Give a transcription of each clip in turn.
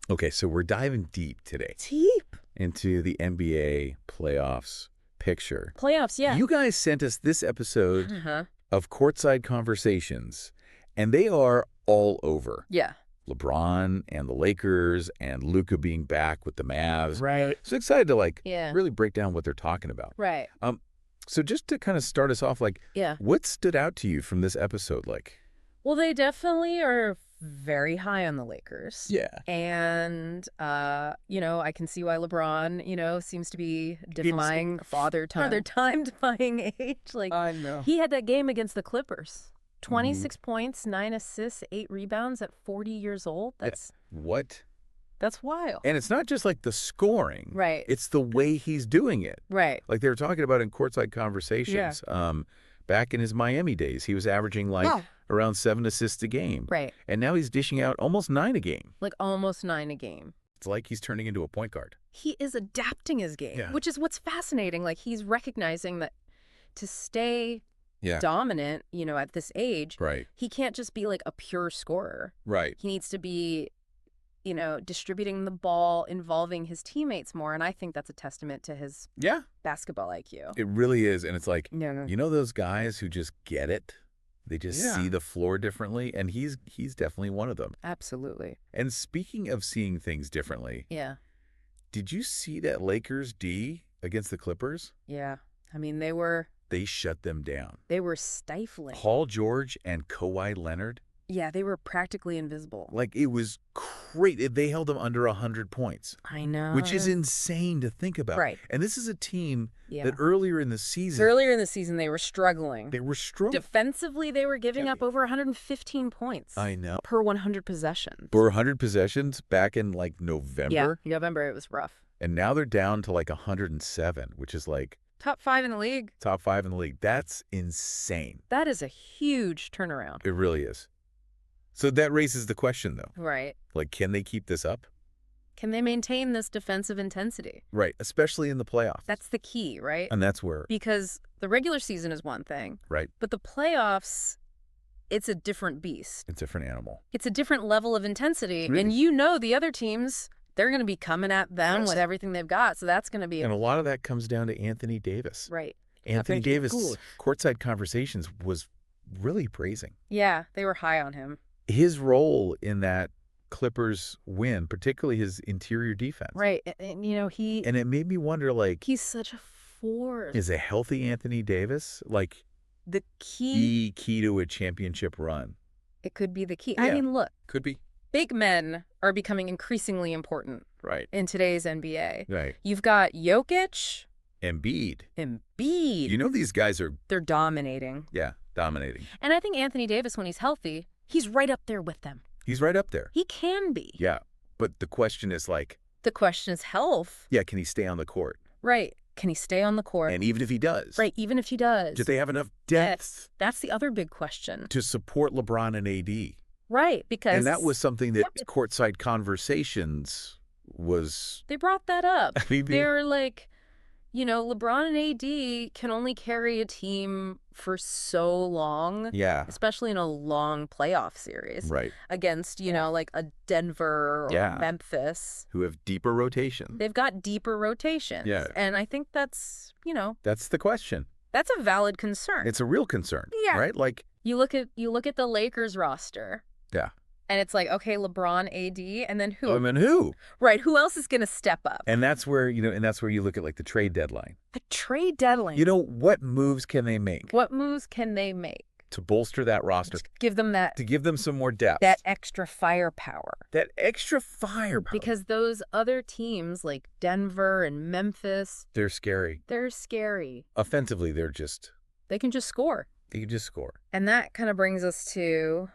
Okay, so we're diving deep today Deep. into the NBA playoffs picture. Playoffs, yeah. You guys sent us this episode Uh-huh. of Courtside Conversations, and they are all over. Yeah. LeBron and the Lakers and Luka being back with the Mavs. Right. So excited to Yeah. really break down what they're talking about. Right. So just to kind of start us off, Yeah. what stood out to you from this episode? Well, they definitely are very high on the Lakers. Yeah. And, I can see why LeBron, seems to be defying father time defying age. I know. He had that game against the Clippers. 26 points, 9 assists, 8 rebounds at 40 years old. What? That's wild. And it's not just the scoring. Right. It's the way he's doing it. Right. Like they were talking about in Courtside Conversations. Back in his Miami days, he was averaging around 7 assists a game. Right. And now he's dishing out almost 9 a game. Like almost 9 a game. It's like he's turning into a point guard. He is adapting his game, which is what's fascinating. Like he's recognizing that to stay dominant, at this age, Right. he can't just be like a pure scorer. Right. He needs to be, distributing the ball, involving his teammates more. And I think that's a testament to his basketball IQ. It really is. And it's like, No. you know those guys who just get it? They just see the floor differently, and he's definitely one of them. Absolutely. And speaking of seeing things differently, Yeah. did you see that Lakers D against the Clippers? Yeah. I mean, They shut them down. they were stifling. Paul George and Kawhi Leonard, Yeah, they were practically invisible. it was great. They held them under 100 points, I know. which is insane to think about. Right. And this is a team Yeah. that earlier in the season, Earlier in the season, they were struggling. they were strong. Defensively, they were giving up over 115 points. I know. Per 100 possessions. For 100 possessions back in November. Yeah, November, it was rough. And now they're down to 107, which is Top 5 in the league. top 5 in the league. That's insane. That is a huge turnaround. It really is. So that raises the question, though. Right. Can they keep this up? Can they maintain this defensive intensity? Right, especially in the playoffs. That's the key, right? And that's where, Because the regular season is one thing, right, but the playoffs, it's a different beast. it's a different animal. It's a different level of intensity. Really? And the other teams, they're going to be coming at them Yes. with everything they've got. So that's going to be And a lot of that comes down to Anthony Davis. right. Anthony Davis, Good. Courtside Conversations was really praising Yeah, they were high on him. his role in that Clippers win, particularly his interior defense. Right. And And it made me wonder, he's such a force. is a healthy Anthony Davis The key, key to a championship run? it could be the key. Yeah. I mean, look, Could be. big men are becoming increasingly important Right. in today's NBA. Right. You've got Jokic, Embiid. Embiid. You know these guys are, They're dominating. dominating. And I think Anthony Davis, when he's healthy, he's right up there with them. He's right up there. He can be. Yeah. But the question is The question is health. can he stay on the court? Right. Can he stay on the court? And even if he does, Right. Even if he does. do they have enough depth Yes. That's the other big question. to support LeBron and AD? Right. Because. And that was something that Yep. Courtside Conversations was. They brought that up. I mean, They're like, LeBron and AD can only carry a team for so long. Yeah. Especially in a long playoff series. Right. Against, a Denver or Yeah. Memphis. Who have deeper rotation. They've got deeper rotations. Yeah. And I think that's, That's the question. that's a valid concern. It's a real concern. Yeah. Right? You look at the Lakers roster. Yeah. And it's like, okay, LeBron, AD, and then who? I mean, who? Right, who else is going to step up? And that's where, you look at the trade deadline. The trade deadline. What moves can they make What moves can they make? to bolster that roster, Just give them to give them some more depth? that extra firepower. That extra firepower. Because those other teams like Denver and Memphis, they're scary. they're scary. Offensively, they They can just score. can just score. And that kind of brings us to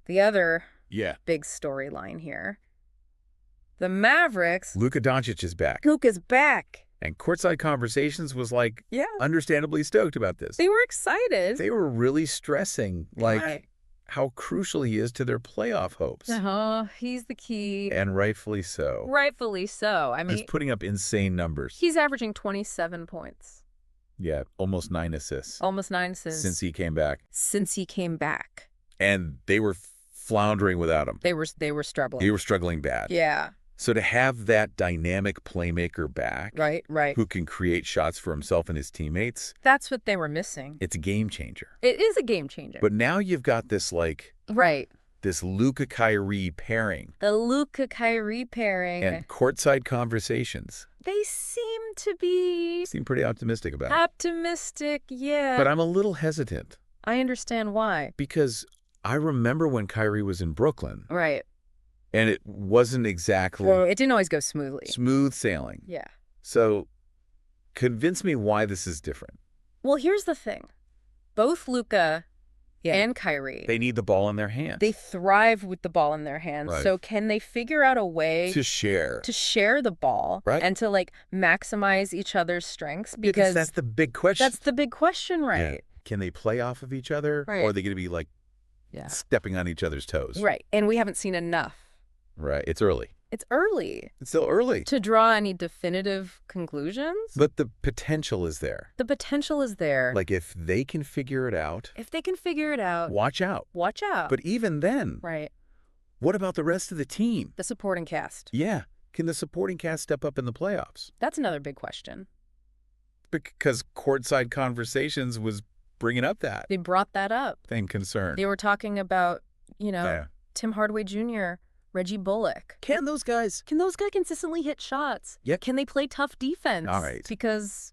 the other Yeah. big storyline here. The Mavericks. Luka Doncic is back. Luka's back. And Courtside Conversations was Yeah. understandably stoked about this. They were excited. They were really stressing Right. how crucial he is to their playoff hopes. He's the key. And rightfully so. Rightfully so. I He's mean, putting up insane numbers. he's averaging 27 points. Yeah, almost 9 assists Almost 9 assists. since he came back. Since he came back. And they were floundering without him. They were struggling. They were struggling bad. Yeah. So to have that dynamic playmaker back, right, who can create shots for himself and his teammates, that's what they were missing. it's a game changer. It is a game changer. But now you've got this this Luka-Kyrie pairing. The Luka-Kyrie pairing. And courtside conversations. They seem pretty optimistic about it. Optimistic, yeah. But I'm a little hesitant. I understand why. Because I remember when Kyrie was in Brooklyn. Right. And it wasn't exactly... Well, it didn't always go smoothly. Smooth sailing. Yeah. So convince me why this is different. Well, here's the thing. Both Luka and Kyrie... They need the ball in their hands. They thrive with the ball in their hands. Right. So can they figure out a way... to share the ball. Right. And to, maximize each other's strengths? Because that's the big question. That's the big question, right? Yeah. Can they play off of each other? Right. Or are they going to be, stepping on each other's toes? Right. And we haven't seen enough. Right. It's early. It's early. It's still early. To draw any definitive conclusions. But the potential is there. The potential is there. If they can figure it out. Watch out. Watch out. But even then. Right. What about the rest of the team? The supporting cast. Yeah. Can the supporting cast step up in the playoffs? That's another big question. Because courtside conversations was bringing up that. They brought that up. Same concern. They were talking about, Tim Hardaway Jr., Reggie Bullock. Can those guys consistently hit shots? Yep. Can they play tough defense? All right. Because,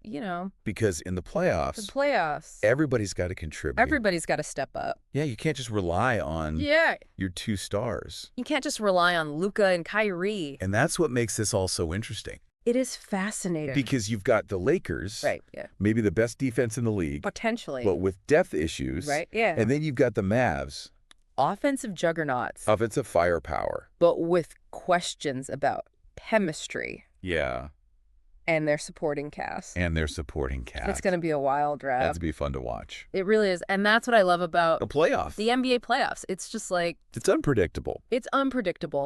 Because in the playoffs, everybody's got to contribute. Everybody's got to step up. Yeah, you can't just rely on your two stars. You can't just rely on Luka and Kyrie. And that's what makes this all so interesting. It is fascinating. Because you've got the Lakers, right? Yeah. Maybe the best defense in the league. Potentially. But with depth issues. Right, yeah. And then you've got the Mavs. Offensive juggernauts. Offensive firepower. But with questions about chemistry. Yeah. And their supporting cast. It's going to be a wild draft. That's be fun to watch. It really is. And that's what I love about the playoffs. The NBA playoffs. It's just it's unpredictable.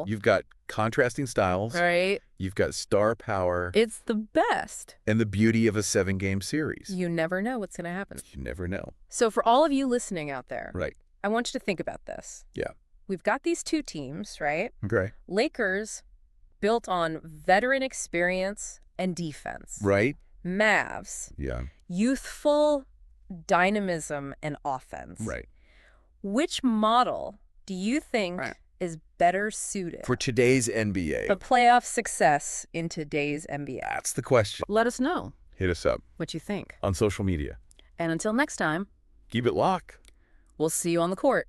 You've got contrasting styles. Right. You've got star power. It's the best. And the beauty of a 7-game series. You never know what's going to happen. You never know. So for all of you listening out there. Right. I want you to think about this. Yeah. We've got these two teams, right? Okay. Lakers built on veteran experience and defense. Right. Mavs. Yeah. Youthful dynamism and offense. Right. Which model do you think is better suited for today's NBA? For playoff success in today's NBA? That's the question. Let us know. Hit us up. What you think. On social media. And until next time. Keep it locked. We'll see you on the court.